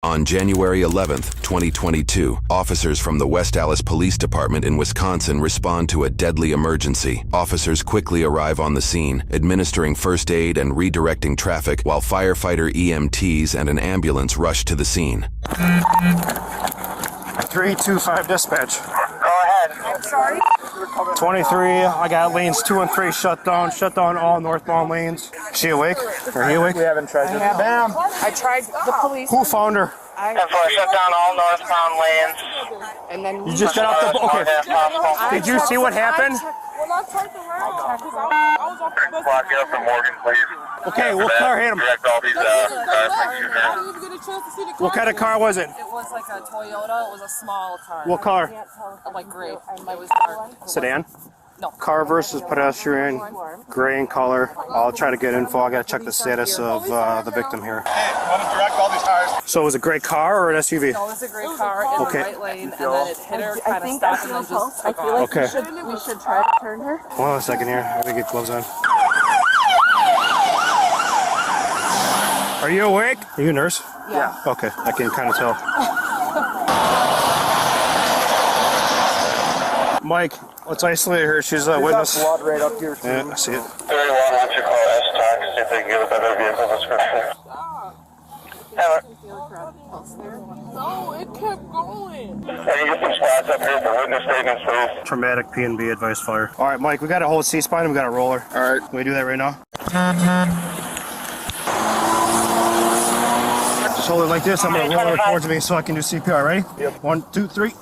On January 11th, 2022, officers from the West Allis Police Department in Wisconsin respond to a deadly emergency. Officers quickly arrive on the scene, administering first aid and redirecting traffic, while firefighter EMTs and an ambulance rush to the scene. 325 dispatch. Go ahead. I'm sorry? 23, I got lanes 2 and 3 shut down. Shut down all northbound lanes. Is she awake? Or he awake? We haven't tried it. Bam! I tried the police. Who found her? And so I shut down all northbound lanes. And then You just got off the boat. Okay. Did you see what happened? Well, I turned around because I was off the bus. Clock you up from Morgan, please. Okay, what car hit him? Direct all these cars. What kind of car was it? It was like a Toyota. It was a small car. What car? Like gray. It was dark. Sedan? No. Car versus pedestrian, gray in color. I'll try to get info. I gotta check the status of the victim here. Hey, want to direct all these cars? So it was a gray car or an SUV? No, it was a gray car in Okay. the right lane, and then it hit her, kind of stopped, and then just took off. Okay. We should try to turn her. Hold on a second here. Let me get gloves on. Are you awake? Are you a nurse? Yeah. Okay, I can kind of tell. Mike, let's isolate her. She's a witness. Blood right up here. Yeah, I see it. 31, what's your call? S-Talk, see if they can get a better vehicle description. No, it kept going. Can you get some spots up here for witness statements, please? Traumatic P&B advice fire. All right, Mike, we got to hold C-spine and we got a roller. All right. Can we do that right now? Just hold it like this. I'm going to roll her towards me so I can do CPR. Ready? Yep. 1, 2, 3.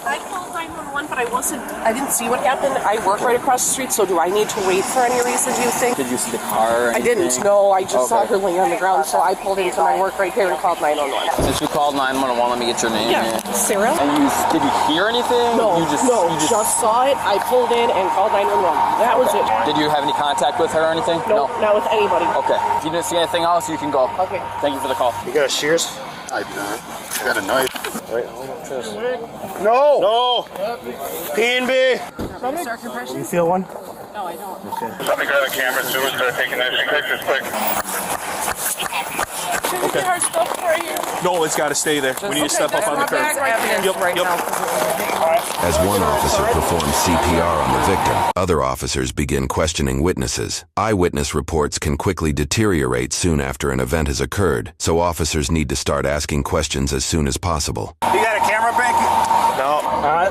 I called 911, but I didn't see what happened. I work right across the street, so do I need to wait for any reason, do you think? Did you see the car? I didn't, no. I just saw her laying on the ground, so I pulled into my work right here and called 911. Since you called 911, let me get your name Yeah, here. Sarah? And did you hear anything? No, you just saw it. I pulled in and called 911. That was it. Did you have any contact with her or anything? No, not with anybody. Okay. If you didn't see anything else, you can go. Okay. Thank you for the call. You got a shears? I do not. I got a knife. Wait, hold on. No! No! P&B! You feel one? No, I don't. Okay. Let me grab a camera too and start taking this pictures quick. Can we get her stuff right here? No, it's got to stay there. We need to step up on the curb. Evidence right now. As one officer performs CPR on the victim, other officers begin questioning witnesses. Eyewitness reports can quickly deteriorate soon after an event has occurred, so officers need to start asking questions as soon as possible. You got a camera, Becky? No. All right.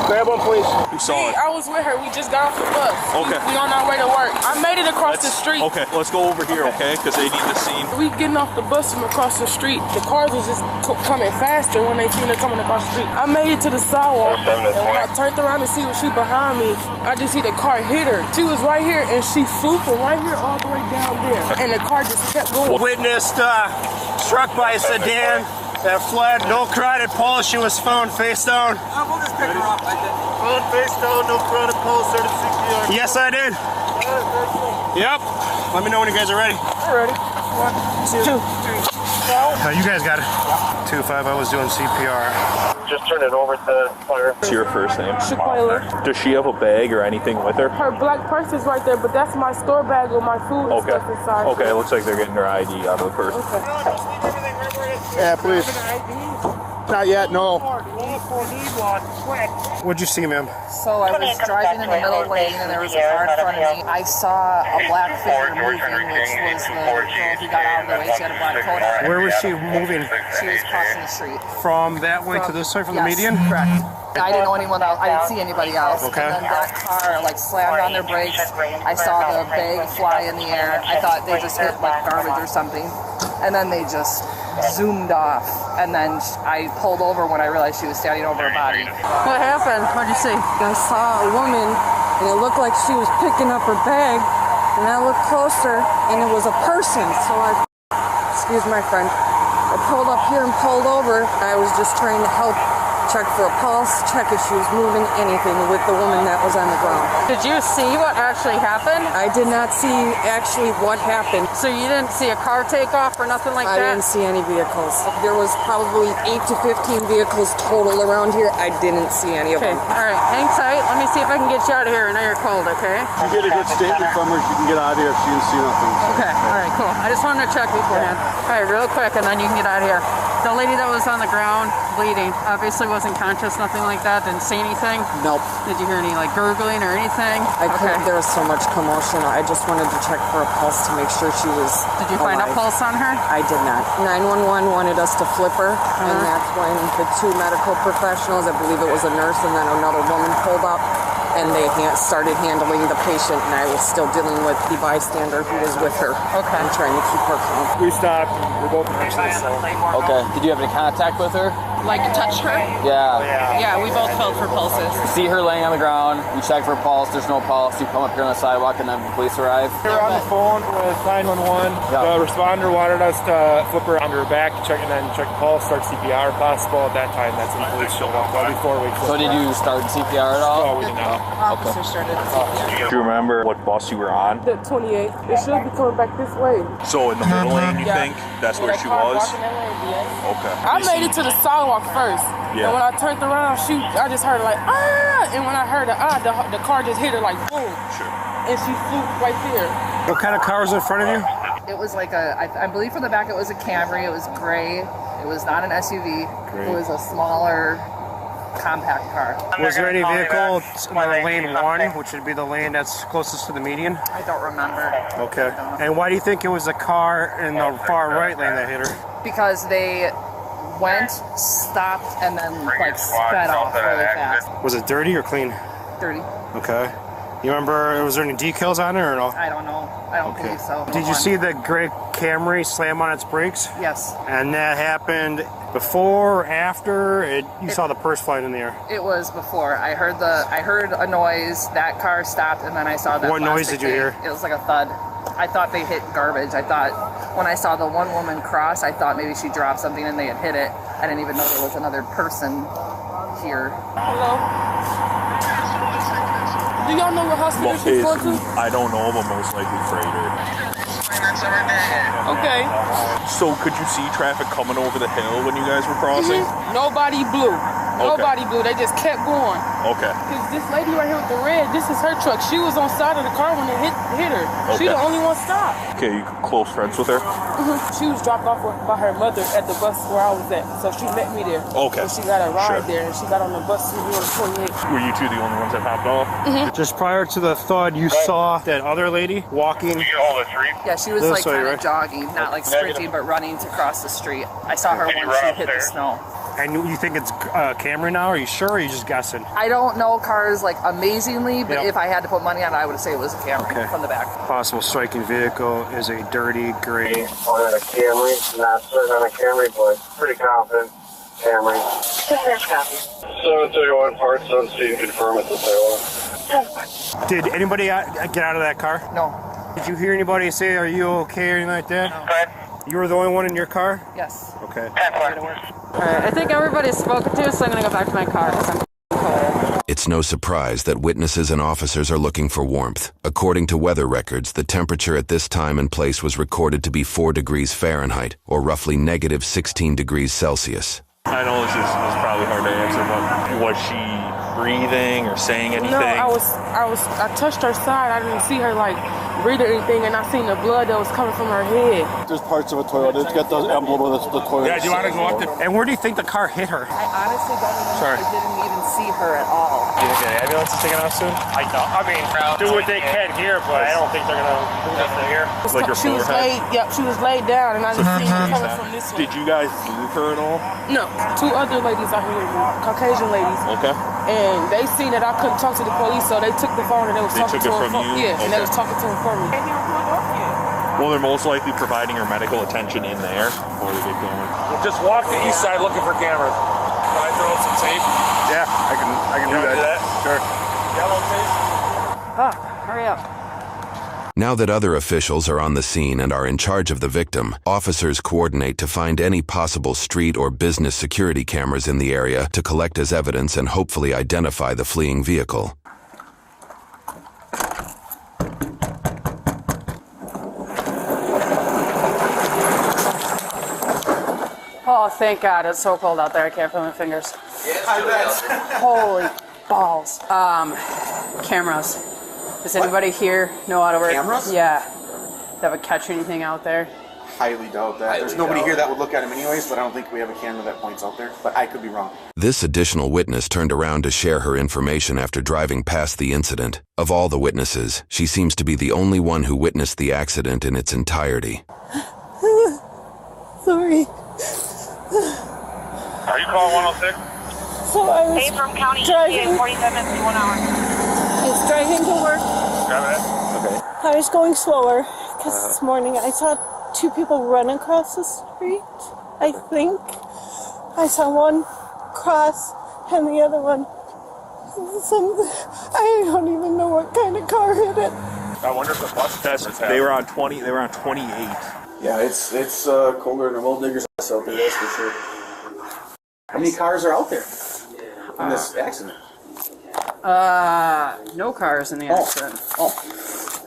Grab one, please. Who saw it? I was with her. We just got off the bus. Okay. We on our way to work. I made it across the street. Okay, let's go over here, okay? Because they need the scene. We getting off the bus from across the street. The cars was just coming faster when they seen her coming across the street. I made it to the sidewalk, and when I turned around to see what she behind me, I just see the car hit her. She was right here, and she flew from right here all the way down there, and the car just kept going. Witnessed struck by a sedan that fled. No carotid pulse. She was found face down. We'll just pick her up, I think. Found face down, no carotid pulse, started CPR. Yes, I did. Yep. Let me know when you guys are ready. I'm ready. 1, 2, 3. You guys got it. 2-5, I was doing CPR. Just turn it over to fire. What's your first name? Shaquila. Does she have a bag or anything with her? Her black purse is right there, but that's my store bag with my food and Okay. stuff inside. Okay, it looks like they're getting her ID out of the purse. Yeah, please. Not yet, no. What'd you see, ma'am? So I was driving in the middle lane, and there was a car in front of me. I saw a black figure moving, which was the girl who got out of the way. She had a black coat on. Where was she moving? She was crossing the street. From that way to this side, from the Yes, median? correct. I didn't know anyone else. I didn't see anybody else. Okay. And then that car like slammed on their brakes. I saw the bag fly in the air. I thought they just hit like garbage or something. And then they just zoomed off. And then I pulled over when I realized she was standing over her body. What happened? What'd you see? I saw a woman, and it looked like she was picking up her bag, and I looked closer, and it was a person. So excuse my friend, I pulled up here and pulled over. I was just trying to help check for a pulse, check if she was moving, anything with the woman that was on the ground. Did you see what actually happened? I did not see actually what happened. So you didn't see a car take off or nothing like I that? didn't see any vehicles. There was probably 8 to 15 vehicles total around here. I didn't see any of Okay, them. all right, hang tight. Let me see if I can get you out of here. I know you're cold, okay? You get a good statement from her, she can get out of here if she didn't see nothing. Okay, all right, cool. I just wanted to check beforehand. All right, real quick, and then you can get out of here. The lady that was on the ground bleeding obviously wasn't conscious, nothing like that, didn't say anything? Nope. Did you hear any like gurgling or anything? I couldn't. There was so much commotion. I just wanted to check for a pulse to make sure she was Did you find a alive. pulse on her? I did not. 911 wanted us to flip her, and that's when the 2 medical professionals, I believe it was a nurse and then another woman, pulled up, and they started handling the patient, and I was still dealing with the bystander who was with her. Okay. And trying to keep her calm. We stopped. We're both anxious. Okay. Did you have any contact with her? Like touch her? Yeah. Yeah, we both felt for pulses. See her laying on the ground. You check for a pulse. There's no pulse. You come up here on the sidewalk, and then the police arrive. We were on the phone with 911. Yeah. The responder wanted us to flip her onto her back, check and then check the pulse, start CPR if possible. At that time, that's when the police showed up. Well, before we So did you start CPR at all? Oh, we did not. Officer started the CPR. Do you remember what bus you were on? The 28. It should be coming back this way. So in the middle lane, you Yeah. think? That's where That she car was? blocking that lane, yeah. Okay. I made it to the sidewalk first. Yeah. And when I turned around, I just heard like, ah! And when I heard the car just hit her like, boom. Sure. And she flew right there. What kind of car was in front of you? It was like I believe from the back it was a Camry. It was gray. It was not an SUV. Great. It was a smaller, compact car. Was there any vehicle in lane 1, which would be the lane that's closest to the median? I don't remember. Okay. And why do you think it was the car in the far right lane that hit her? Because they went, stopped, and then like sped off really fast. Was it dirty or clean? Dirty. Okay. You remember, was there any decals on it or no? I don't know. I don't believe so. Did you see the gray Camry slam on its brakes? Yes. And that happened before or after you saw the purse flying in the air? It was before. I heard a noise. That car stopped, and then I saw that. What noise plastic did you thing. hear? It was like a thud. I thought they hit garbage. I thought when I saw the one woman cross, I thought maybe she dropped something and they had hit it. I didn't even know there was another person here. Hello? Do y'all know what hospital she's going to? I don't know, but most likely freighter. Okay. So could you see traffic coming over the hill when you guys were crossing? Nobody blew. Nobody blew. They just kept going. Okay. Cause this lady right here with the red, this is her truck. She was on side of the car when it hit her. She the only one stopped. Okay, you close friends with her? She was dropped off by her mother at the bus where I was at. So she met me there. Okay. So she got a ride Sure. there and she got on the bus and we were 28. Were you two the only ones that hopped off? Just prior to the thud, you saw that other lady walking. Yeah, she was This like way, kind right? of jogging, not like sprinting, but running to cross the street. I saw her when she hit the snow. And you think it's Camry now? Are you sure? Or are you just guessing? I don't know cars like amazingly, but Yep. if I had to put money on it, I would say it was a Camry from the back. Possible striking vehicle is a dirty gray. On a Camry, not certain on a Camry, but pretty confident Camry. 731 parts on scene, confirm it's a sale. Did anybody get out of that car? No. Did you hear anybody say, "Are you okay?" or anything like that? Okay. You were the only one in your car? Yes. Okay. Alright, I think everybody's spoken to, so I'm gonna go back to my car because I'm cold. It's no surprise that witnesses and officers are looking for warmth. According to weather records, the temperature at this time and place was recorded to be 4 degrees Fahrenheit, or roughly negative 16 degrees Celsius. I know this is probably hard to answer, but was she breathing or saying anything? No, I touched her side. I didn't see her like breathe or anything, and I seen the blood that was coming from her head. There's parts of a toilet. It's got the emblem of the toilet. Yeah, do you want to go up there? And where do you think the car hit her? I honestly don't even Sorry. I didn't even see her at all. Do you think the ambulance is taking off soon? I don't. I mean, do what they can here, but I don't think they're going to move us to here. Like her She was forehead? she was laid down, and I just seen her coming from this way. Did you guys move her at all? No, 2 other ladies out here, Caucasian ladies. Okay. And they seen that I couldn't talk to the police, so they took the phone and they was They talking took to it her. from you? Yeah, and they Okay. was talking to him for me. Well, they're most likely providing her medical attention in there before they get going. Just walk the east side looking for cameras. Can I throw up some tape? Yeah, I can do that. Sure. Yellow tape? Hurry up. Now that other officials are on the scene and are in charge of the victim, officers coordinate to find any possible street or business security cameras in the area to collect as evidence and hopefully identify the fleeing vehicle. Oh, thank God. It's so cold out there. I can't feel my fingers. Holy balls. Cameras. Does anybody here know how to work? Cameras? Yeah. That would catch anything out there? Highly doubt that. There's nobody here that would look at them anyways, but I don't think we have a camera that points out there. But I could be wrong. This additional witness turned around to share her information after driving past the incident. Of all the witnesses, she seems to be the only one who witnessed the accident in its entirety. Sorry. Are you calling 106? So I was from County driving. 47 minutes to 1 hour. I was driving to work. Okay. I was going slower because this morning I saw two people run across the street. I think I saw one cross and the other one. I don't even know what kind of car hit it. I wonder if the bus test. They were on 20. They were on 28. Yeah, it's colder than a well digger's ass out there, that's for sure. How many cars are out there in this accident? No cars in the accident. Oh.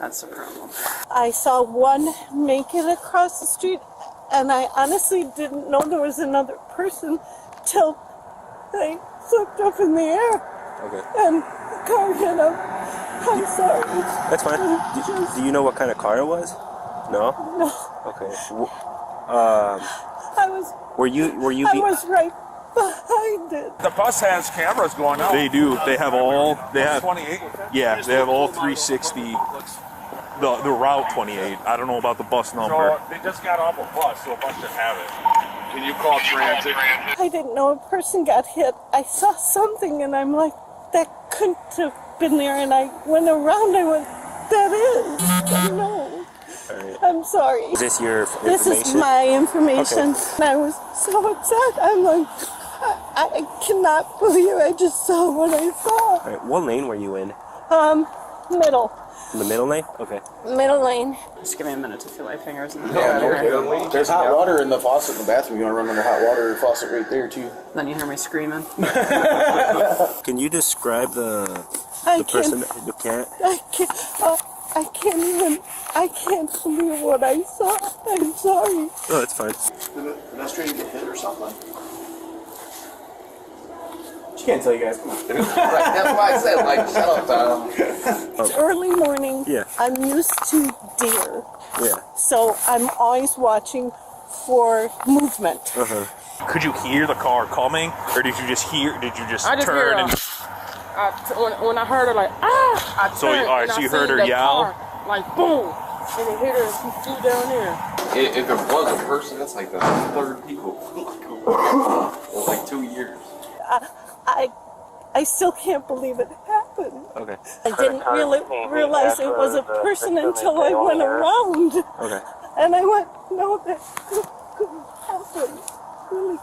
That's the problem. I saw one make it across the street, and I honestly didn't know there was another person till they flipped up in the air. Okay. And the car hit him. I'm sorry. That's fine. Do you know what kind of car it was? No? No. Okay. I was. Were you? I was right behind it. The bus has cameras going out. They do. They have all. They have. 28. Yeah, they have all 360. The route 28. I don't know about the bus number. So they just got off a bus, so a bunch should have it. Can you call transit? I didn't know a person got hit. I saw something, and I'm like, that couldn't have been there. And I went around. I went, that is. I know. Right. I'm sorry. Is this your information? This is my information. Okay. And I was so upset. I'm like, I cannot believe I just saw what I saw. All right. What lane were you in? Middle. In the middle lane? Okay. Middle lane. Just give me a minute to feel my fingers. And There's hot water in the faucet in the bathroom. You want to run under hot water faucet right there, too. Then you hear me screaming. Can you describe the person that you can't? I can't believe what I saw. I'm sorry. Oh, it's fine. Did the pedestrian get hit or something? She can't tell you guys. Come on. Right, that's why I said, like, shut up, Tom. It's early morning. Yeah. I'm used to deer. Yeah. So I'm always watching for movement. Could you hear the car coming, or did you just hear? Did you just I just turn hear and? when I heard her like, I So, turned, all right, and so I you heard seen her the yell? car, like boom, and it hit her and she flew down there. If it was a person, that's like the third people. Like 2 years. I still can't believe it happened. Okay. I didn't really realize it was a person until I went around. Okay. And I went, no, that couldn't happen. Really.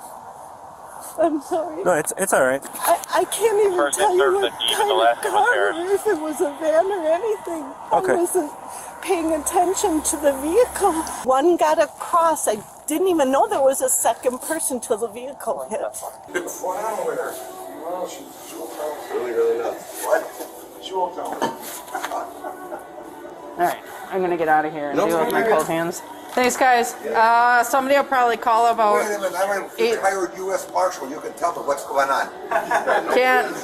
I'm sorry. No, it's all right. I can't even tell you what kind of car or if it was a van or anything. Okay. I wasn't paying attention to the vehicle. One got across. I didn't even know there was a second person till the vehicle hit. What's going on with her? Well, she won't tell. Really nuts. What? She won't tell. Alright, I'm gonna get out of here and deal with my cold hands. Thanks, guys. Somebody will probably call about. Wait a minute, I'm a retired U.S. Marshal. You can tell me what's going on. Can't.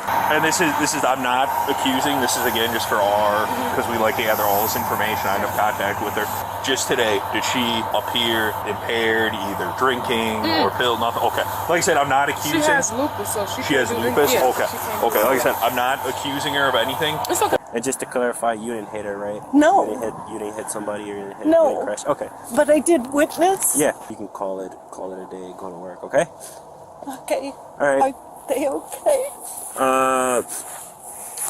And this is I'm not accusing. This is again just for our because we like to gather all this information. I have contact with her. Just today, did she appear impaired, either drinking or pill? Nothing. Okay. Like I said, I'm not accusing. She has lupus, so she has can't do lupus. anything. Okay. Yeah, Okay. Like I said, I'm not accusing her of anything. It's okay. And just to clarify, you didn't hit her, right? No. You didn't hit somebody, or you didn't hit. No. You didn't crash. Okay. But I did witness. Yeah. You can call it a day and go to work. Okay. Okay. All right. Are they okay?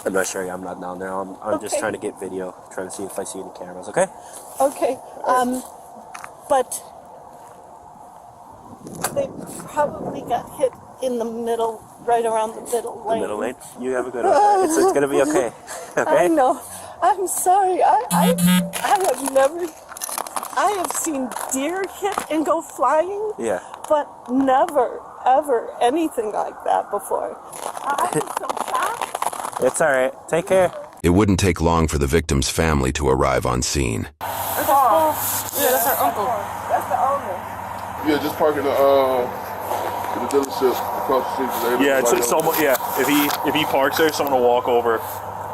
I'm not sure. I'm not down there. I'm just trying to get video, trying to see if I see any cameras. Okay. Okay. But they probably got hit in the middle right around the middle lane. The middle lane? You have a good one. It's going to be okay. Okay? I know. I'm sorry. I have seen deer hit and go flying. Yeah. But never, ever anything like that before. I'm so shocked. It's all right. Take care. It wouldn't take long for the victim's family to arrive on scene. Yeah, that's our uncle. That's the owner. Yeah, just parking the dealership across the street. From Yeah, it's someone. Yeah, if he parks there, someone will walk over,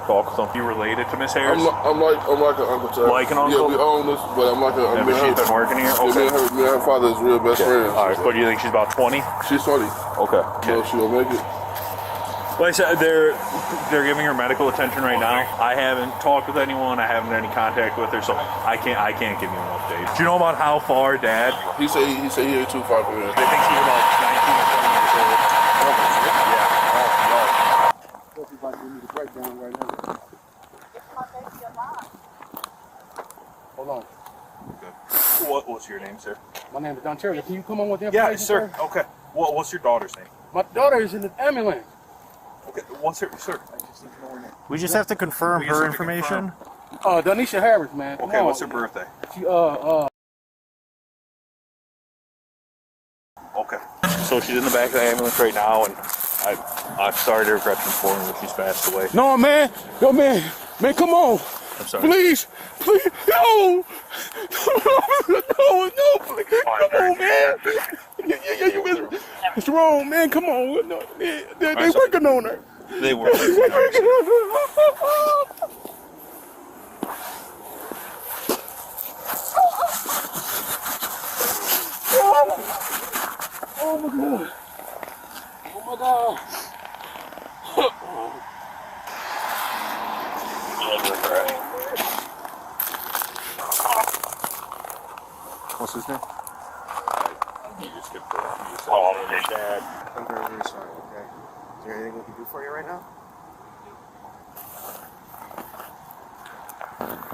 talk with him. Be related to Miss Harris? I'm like an uncle to her. Like an uncle? Yeah, we own this, but I'm like a. Yeah, but she's been working here. Okay. Yeah, me and her father is real best friends. All right. What do you think? She's about 20. She's 20. Okay. So she'll make it. Like I said, they're giving her medical attention right now. I haven't talked with anyone. I haven't had any contact with her, so I can't give you an update. Do you know about how far Dad? He said he ain't too far from here. They think he's about 19 or 20 years old. Hold on. Okay. What's your name, sir? My name is Don Cherry. Can you come on with the information? Yeah, sir. Okay. What's your daughter's name? My daughter is in the ambulance. Okay. What's her, sir? I just need to know her name. We just have to confirm her information. Donisha Harris, man. Okay. What's her birthday? She Okay. So she's in the back of the ambulance right now, and I'm sorry to regret to inform you that she's passed away. No, man. No, man. Man, come on. I'm sorry. Please. Please. No. No, please. Come on, man. Yeah, you miserable. It's wrong, man. Come on. No, they working on her. They were. Oh my God. Oh my God. What's his name? You just get the dad. I'm very, very sorry, okay? Is there anything we can do for you right now?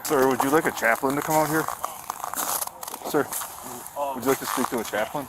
Sir, would you like a chaplain to come out here? Sir, would you like to speak to a chaplain?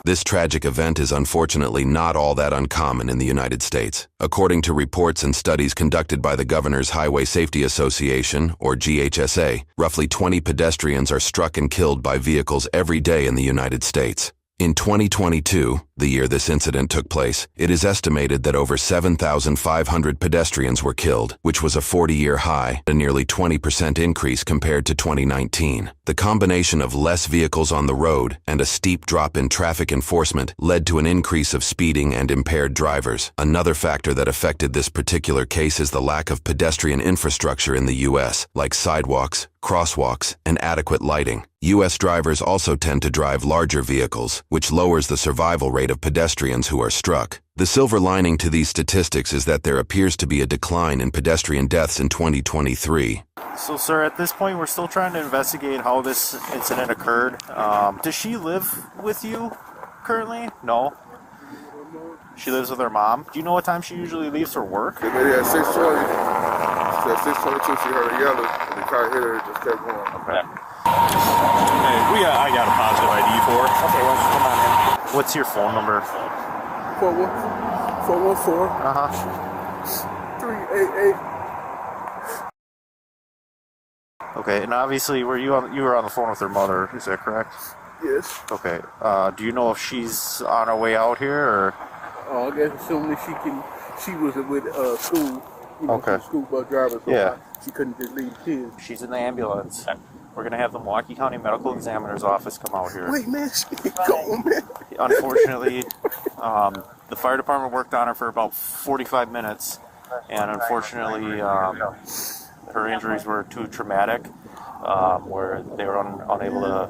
This tragic event is unfortunately not all that uncommon in the United States. According to reports and studies conducted by the Governor's Highway Safety Association, or GHSA, roughly 20 pedestrians are struck and killed by vehicles every day in the United States. In 2022, the year this incident took place, it is estimated that over 7,500 pedestrians were killed, which was a 40-year high, a nearly 20% increase compared to 2019. The combination of less vehicles on the road and a steep drop in traffic enforcement led to an increase of speeding and impaired drivers. Another factor that affected this particular case is the lack of pedestrian infrastructure in the U.S., like sidewalks, crosswalks, and adequate lighting. U.S. drivers also tend to drive larger vehicles, which lowers the survival rate of pedestrians who are struck. The silver lining to these statistics is that there appears to be a decline in pedestrian deaths in 2023. So, sir, at this point, we're still trying to investigate how this incident occurred. Does she live with you currently? No? She lives with her mom. Do you know what time she usually leaves for work? Maybe at 6:20. She said 6:22 she heard her yelling, and the car hit her and just kept going. Okay. Hey, I got a positive ID for her. Okay, why don't you come on in? What's your phone number? 414. 388. Okay, and obviously, you were on the phone with her mother, is that correct? Yes. Okay, do you know if she's on her way out here, or? I guess assuming she was with school. Okay. School bus driver, so Yeah. she couldn't just leave the kids. She's in the ambulance. We're going to have the Milwaukee County Medical Examiner's Office come out here. Wait, man, she ain't going, man. Unfortunately, the fire department worked on her for about 45 minutes, and unfortunately, her injuries were too traumatic, where they were unable to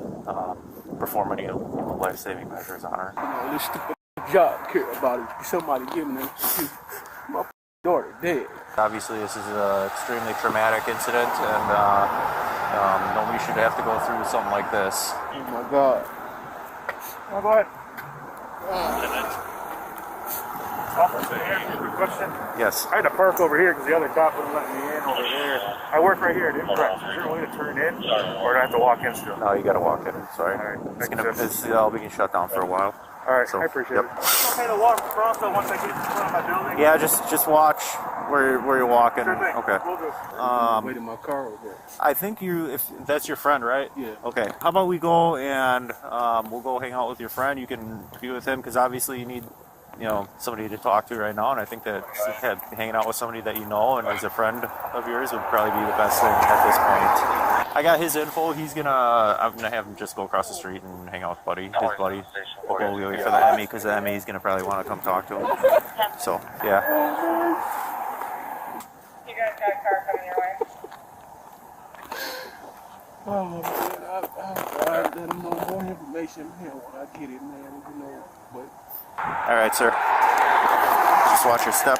perform any life-saving measures on her. This stupid job care about it. Somebody giving her my daughter dead. Obviously, this is an extremely traumatic incident, and nobody should have to go through something like this. Oh my God. My God. Officer, can I ask you a question? Yes. I had to park over here because the other cop wouldn't let me in over there. I work right here at Impress. Is there a way to turn in, or do I have to walk in still? No, you gotta walk in. Sorry. All right. It's all being shut down for a while. All right, So, I appreciate yep. it. It's okay to walk across though once I get in front of my building? Yeah, just watch where you're walking. Sure thing. Okay. We'll do. Wait in my car over there. I think if that's your friend, right? Yeah. Okay. How about we go and we'll go hang out with your friend. You can be with him because obviously you need, somebody to talk to right now. And I think that hanging out with somebody that you know and is a friend of yours would probably be the best thing at this point. I got his info. I'm gonna have him just go across the street and hang out with Buddy, his buddy. We'll go wait for the Emmy because the Emmy is gonna probably want to come talk to him. So yeah. You guys got a car coming your way? Oh, man, I'll let him know more information here when I get it, man. But... All right, sir. Just watch your step.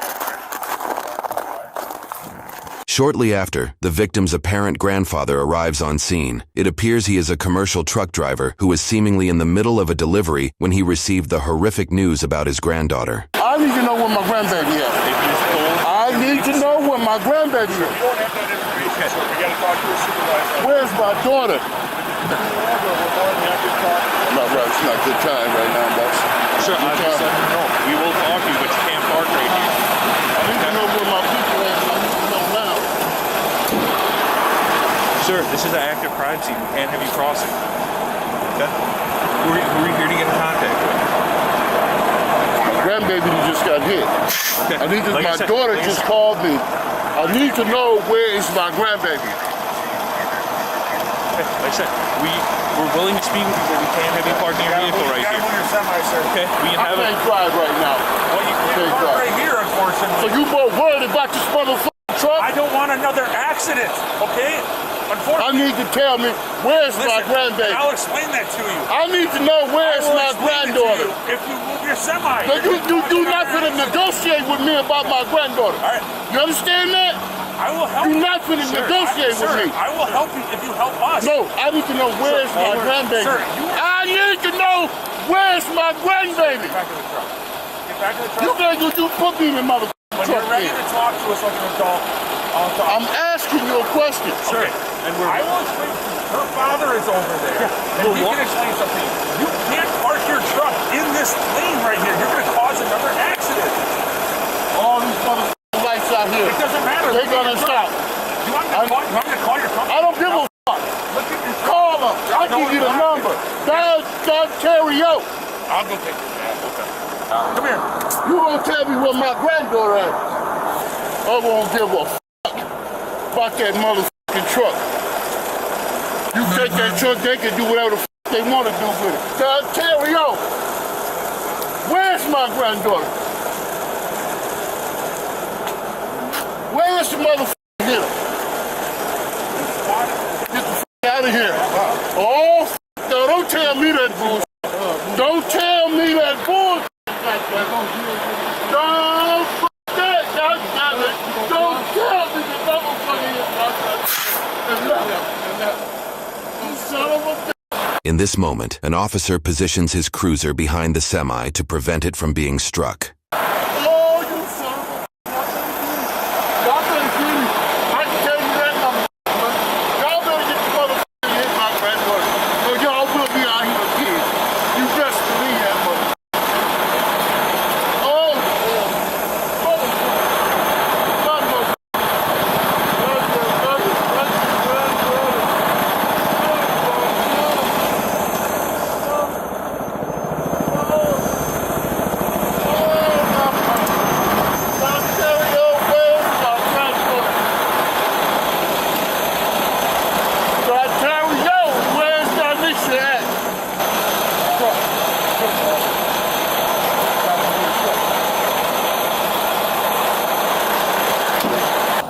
Shortly after, the victim's apparent grandfather arrives on scene. It appears he is a commercial truck driver who was seemingly in the middle of a delivery when he received the horrific news about his granddaughter. I need to know where my grandbaby is. I need to know where my grandbaby is. You don't have that information, so we got to talk to your supervisor. Where's my daughter? No, right, it's not a good time right now, boss. Sir, I just said no. We will talk to you, but you can't park right here. I need to know where my people are. I need to know now. Sir, this is an active crime scene. We can't have you crossing. Okay? Who are you here to get in contact with? My grandbaby just got hit. Okay. I need to, my daughter just called me. I need to know where is my grandbaby. Okay, like I said, we're willing to speak with you, but we can't have you park in your vehicle right here. Okay? We can have I can't drive right now. Well, you can't park right here, unfortunately. So you both worried about this motherfucking truck? I don't want another accident, okay? I need to tell me where's my grandbaby. I'll explain that to you. I need to know where's my granddaughter. If you move your semi. Now you do not finna negotiate with me about my granddaughter. All right. You understand that? I will help you. You're not finna negotiate with me. I will help you if you help us. No, I need to know where's my grandbaby. Sir, I need to know where's my grandbaby. Get back to the truck. Get back to the truck. You put me in the motherfucking truck. When you're ready to talk to us like an adult, I'll talk. I'm asking you a question. Sure. And I will explain to you. Her father is over there. Yeah. And he can explain something. You can't park your truck in this lane right here. You're going to cause another accident. All these motherfucking lights out here. It doesn't matter. They're going to stop. You want me to call your truck? I don't give a fuck. Look at your Call them. I'll give you the number. Dial Terrio. I'll go take your dad. Okay. Come here. You gonna tell me where my granddaughter is? I won't give a fuck about that motherfucking truck. You take that truck, they can do whatever the fuck they want to do with it. Terrio, where's my granddaughter? Where's the motherfucking hitter? Get the fuck out of here. Oh, no, don't tell me that bullshit. Don't tell me that bullshit. Don't fuck that. Don't tell me the motherfucking son of a bitch. In this moment, an officer positions his cruiser behind the semi to prevent it from being struck. Oh, you son of a bitch. Y'all better get me. I can tell you that motherfucker. Y'all better get the motherfucker hit my granddaughter. Or y'all will be out here again. You best believe that motherfucker.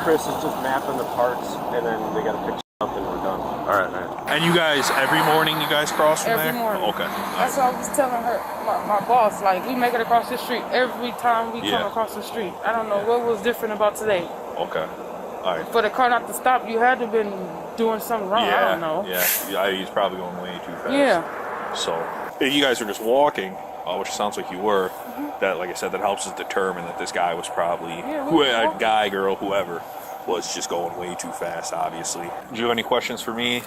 Chris is just mapping the parts, and then they got to pick up and we're done. All right, man. And you guys, every morning you guys cross from there? Every morning. Okay. That's what I was telling her, my boss. Like, we make it across the street every time we come across the street. I don't know what was different about today. Okay. All right. For the car not to stop, you had to have been doing something wrong. I don't know. Yeah, he's probably going way too fast. Yeah. So, if you guys are just walking, which sounds like you were, that, like I said, that helps us determine that this guy was probably, a guy, girl, whoever, was just going way too fast, obviously. Do you have any questions for me?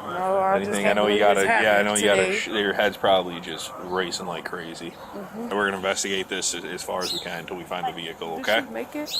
No, I Anything? just I know you gotta. Yeah, I know you today. gotta. Your head's probably just racing like crazy. Mhm. We're gonna investigate this as far as we can until we find the vehicle. Did Okay. she make it?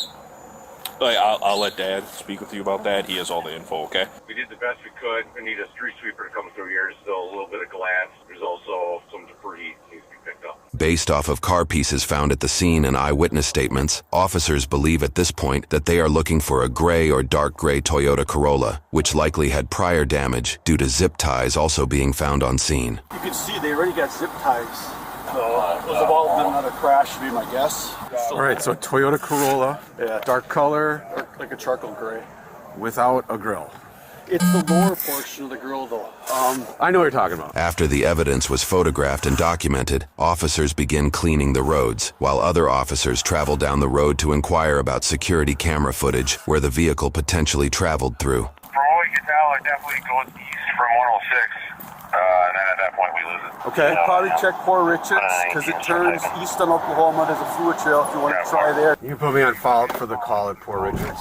I'll let Dad speak with you about that. He has all the info. Okay. We did the best we could. We need a street sweeper to come through here. There's still a little bit of glass. There's also some debris that needs to be picked up. Based off of car pieces found at the scene and eyewitness statements, officers believe at this point that they are looking for a gray or dark gray Toyota Corolla, which likely had prior damage due to zip ties also being found on scene. You can see they already got zip ties. So it was involved in another crash, would be my guess. All right, so Toyota Corolla, Yeah. dark color, Like a charcoal gray. without a grill. It's the lower portion of the grill, though. I know what you're talking about. After the evidence was photographed and documented, officers begin cleaning the roads, while other officers travel down the road to inquire about security camera footage where the vehicle potentially traveled through. From what we can tell, it definitely goes east from 106. And then at that point, we lose it. Okay, probably check Port Richards, because it turns east on Oklahoma. There's a fluid trail if you want to try there. You can put me on file for the call at Port Richards.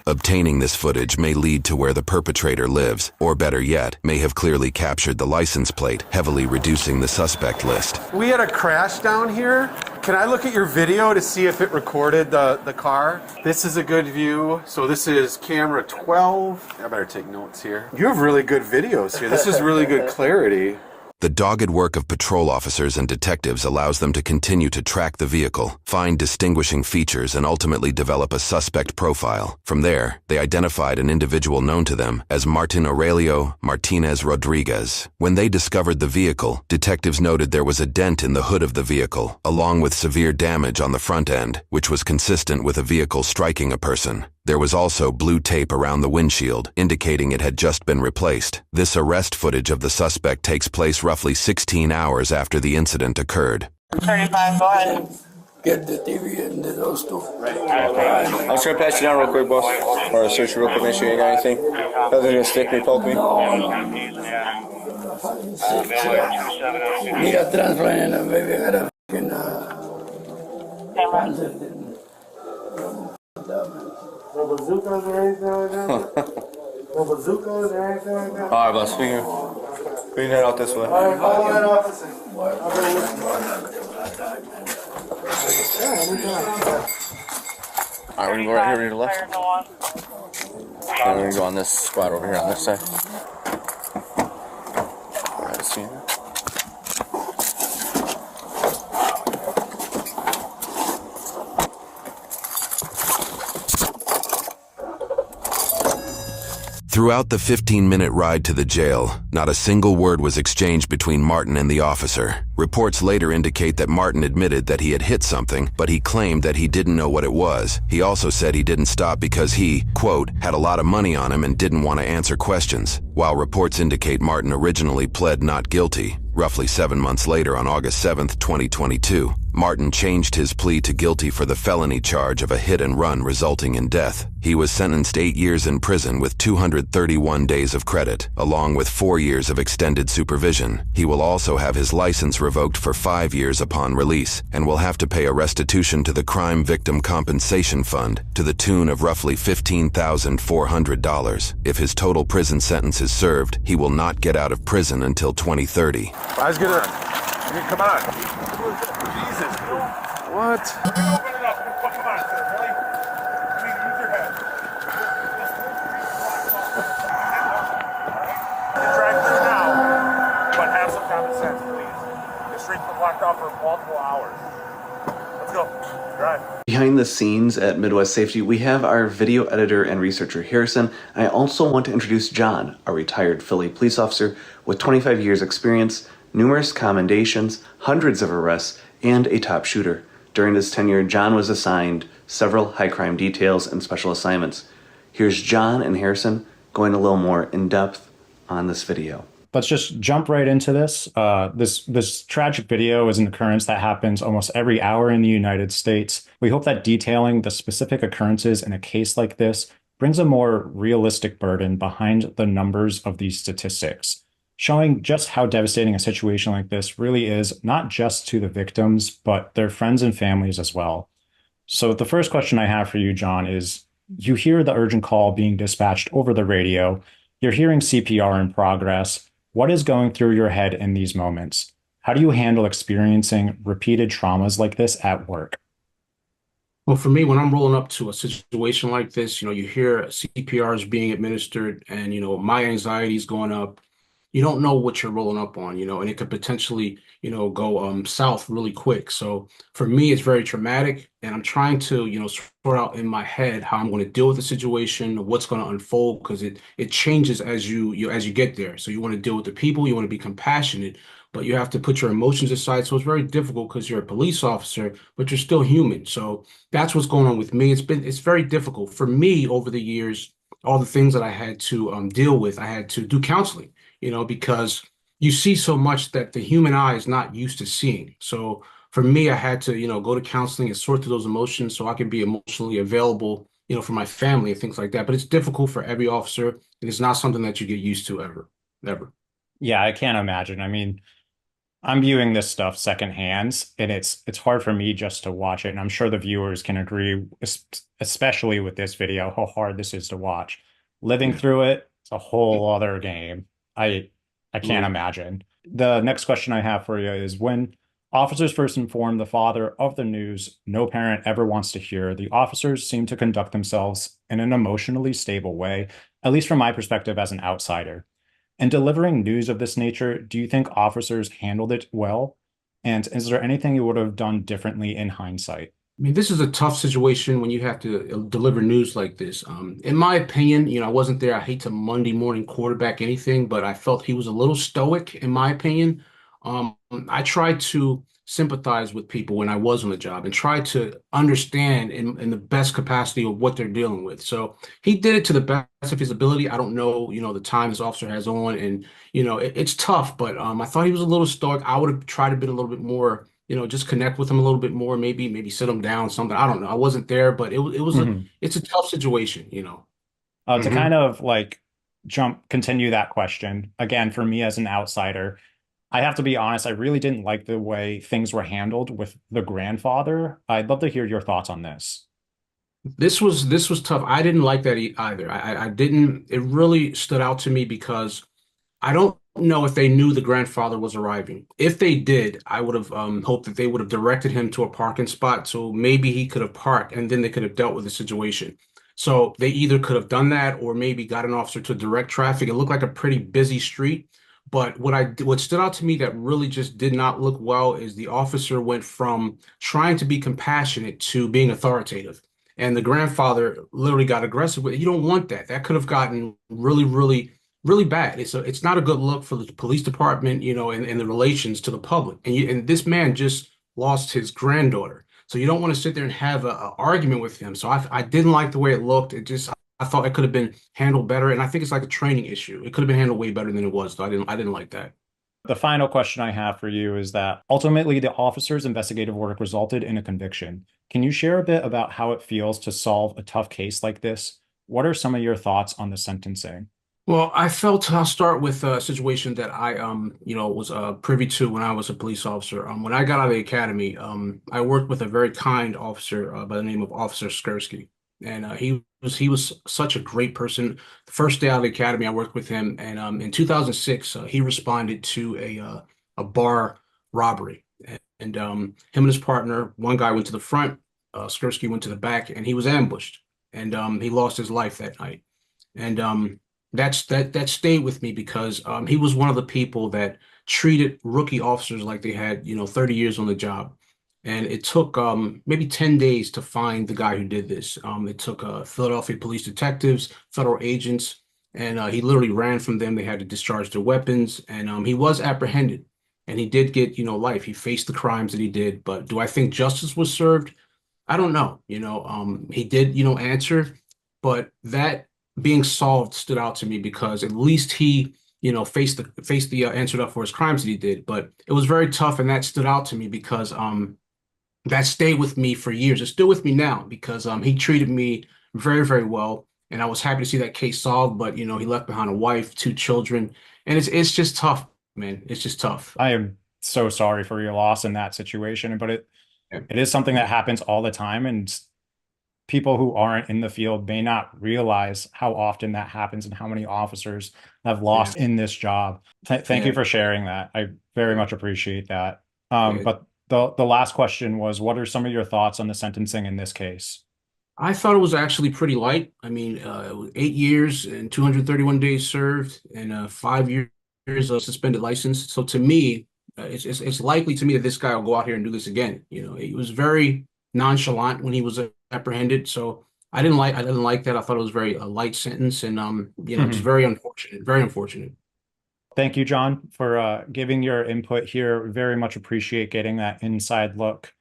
Obtaining this footage may lead to where the perpetrator lives, or better yet, may have clearly captured the license plate, heavily reducing the suspect list. We had a crash down here. Can I look at your video to see if it recorded the car? This is a good view. So this is camera 12. I better take notes here. You have really good videos here. This is really good clarity. The dogged work of patrol officers and detectives allows them to continue to track the vehicle, find distinguishing features, and ultimately develop a suspect profile. From there, they identified an individual known to them as Martin Aurelio Martinez Rodriguez. When they discovered the vehicle, detectives noted there was a dent in the hood of the vehicle, along with severe damage on the front end, which was consistent with a vehicle striking a person. There was also blue tape around the windshield, indicating it had just been replaced. This arrest footage of the suspect takes place roughly 16 hours after the incident occurred. 35, go ahead. Get the TV into those two. I'm just gonna pass you down real quick, boss. Or search real quick, make sure you ain't got anything. Nothing gonna stick me, poke me. Need a transplant and baby got a fucking No bazookas or anything like that? No bazookas or anything like that? Alright, boss, bring that out this way. Alright, follow that officer. Alright, we're gonna go right here to the left. And we're gonna go on this spot over here on this side. Alright, see you. Throughout the 15-minute ride to the jail, not a single word was exchanged between Martin and the officer. Reports later indicate that Martin admitted that he had hit something, but he claimed that he didn't know what it was. He also said he didn't stop because he, quote, had a lot of money on him and didn't want to answer questions. While reports indicate Martin originally pled not guilty, roughly 7 months later on August 7, 2022, Martin changed his plea to guilty for the felony charge of a hit and run resulting in death. He was sentenced 8 years in prison with 231 days of credit, along with 4 years of extended supervision. He will also have his license revoked for 5 years upon release, and will have to pay a restitution to the Crime Victim Compensation Fund to the tune of roughly $15,400. If his total prison sentence is served, he will not get out of prison until 2030. I was gonna. Come on. Jesus. What? Open it up. Come on, sir. Really? Please use your head. Drive through now, but have some common sense, please. The street's been locked off for multiple hours. Let's go. Drive. Behind the scenes at Midwest Safety, we have our video editor and researcher Harrison. I also want to introduce John, a retired Philly police officer with 25 years experience, numerous commendations, hundreds of arrests, and a top shooter. During this tenure, John was assigned several high crime details and special assignments. Here's John and Harrison going a little more in depth on this video. Let's just jump right into this. This tragic video is an occurrence that happens almost every hour in the United States. We hope that detailing the specific occurrences in a case like this brings a more realistic burden behind the numbers of these statistics. showing just how devastating a situation like this really is, not just to the victims, but their friends and families as well. So the first question I have for you, John, is you hear the urgent call being dispatched over the radio. You're hearing CPR in progress. What is going through your head in these moments? How do you handle experiencing repeated traumas like this at work? Well, for me, when I'm rolling up to a situation like this, you hear CPR is being administered and, my anxiety is going up. You don't know what you're rolling up on, and it could potentially, go south really quick. So for me, it's very traumatic, and I'm trying to, sort out in my head how I'm going to deal with the situation, what's going to unfold, because it changes as you get there. So you want to deal with the people, you want to be compassionate, but you have to put your emotions aside. So it's very difficult because you're a police officer, but you're still human. So that's what's going on with me. It's very difficult for me over the years. All the things that I had to deal with, I had to do counseling, because you see so much that the human eye is not used to seeing. So for me, I had to, go to counseling and sort through those emotions so I could be emotionally available, for my family and things like that. But it's difficult for every officer, and it's not something that you get used to ever, ever. Yeah, I can't imagine. I mean, I'm viewing this stuff secondhand, and it's hard for me just to watch it. And I'm sure the viewers can agree, especially with this video, how hard this is to watch. Living through it, it's a whole other game. I can't imagine. The next question I have for you is when officers first informed the father of the news no parent ever wants to hear, the officers seem to conduct themselves in an emotionally stable way, at least from my perspective as an outsider. In delivering news of this nature, do you think officers handled it well? And is there anything you would have done differently in hindsight? I mean, this is a tough situation when you have to deliver news like this. In my opinion, I wasn't there. I hate to Monday morning quarterback anything, but I felt he was a little stoic, in my opinion. I tried to sympathize with people when I was on the job and try to understand in the best capacity of what they're dealing with. So he did it to the best of his ability. I don't know, the time this officer has on, and it's tough. But I thought he was a little stoic. I would have tried to be a little bit more, just connect with him a little bit more, maybe sit him down, something. I don't know. I wasn't there, but it's a tough situation. To kind of like continue that question, again, for me as an outsider, I have to be honest, I really didn't like the way things were handled with the grandfather. I'd love to hear your thoughts on this. This was tough. I didn't like that either. I didn't. It really stood out to me because I don't know if they knew the grandfather was arriving. If they did, I would have hoped that they would have directed him to a parking spot so maybe he could have parked and then they could have dealt with the situation. So they either could have done that or maybe got an officer to direct traffic. It looked like a pretty busy street. But what stood out to me that really just did not look well is the officer went from trying to be compassionate to being authoritative. And the grandfather literally got aggressive with it. You don't want that. That could have gotten really, really, really bad. It's not a good look for the police department, and the relations to the public. And this man just lost his granddaughter. So you don't want to sit there and have a argument with him. So I didn't like the way it looked. I thought it could have been handled better. And I think it's like a training issue. It could have been handled way better than it was. So I didn't like that. The final question I have for you is that ultimately the officer's investigative work resulted in a conviction. Can you share a bit about how it feels to solve a tough case like this? What are some of your thoughts on the sentencing? Well, I'll start with a situation that I, was privy to when I was a police officer. When I got out of the academy, I worked with a very kind officer by the name of Officer Skursky. And he was such a great person. The first day out of the academy, I worked with him, and in 2006, he responded to a bar robbery, and him and his partner, one guy went to the front, Skursky went to the back, and he was ambushed, and he lost his life that night. And that stayed with me because he was one of the people that treated rookie officers like they had 30 years on the job. And it took maybe 10 days to find the guy who did this. It took Philadelphia police detectives, federal agents, and he literally ran from them. They had to discharge their weapons, and he was apprehended. And he did get, life. He faced the crimes that he did. But do I think justice was served? I don't know. He did, answer, but that being solved stood out to me because at least he, faced the answered up for his crimes that he did. But it was very tough, and that stood out to me because that stayed with me for years. It's still with me now because he treated me very, very well. And I was happy to see that case solved. But, he left behind a wife, two children. And it's just tough, man. It's just tough. I am so sorry for your loss in that situation, but it is something that happens all the time, and people who aren't in the field may not realize how often that happens and how many officers have lost in this job. Thank you for sharing that. I very much appreciate that. But the last question was, what are some of your thoughts on the sentencing in this case? I thought it was actually pretty light. I mean, it was 8 years and 231 days served and 5 years of suspended license. So to me, it's likely to me that this guy will go out here and do this again. You know, he was very nonchalant when he was apprehended. So I didn't like that. I thought it was very a light sentence, and you know, it's very unfortunate. Very unfortunate. Thank you, John, for giving your input here. Very much appreciate getting that inside look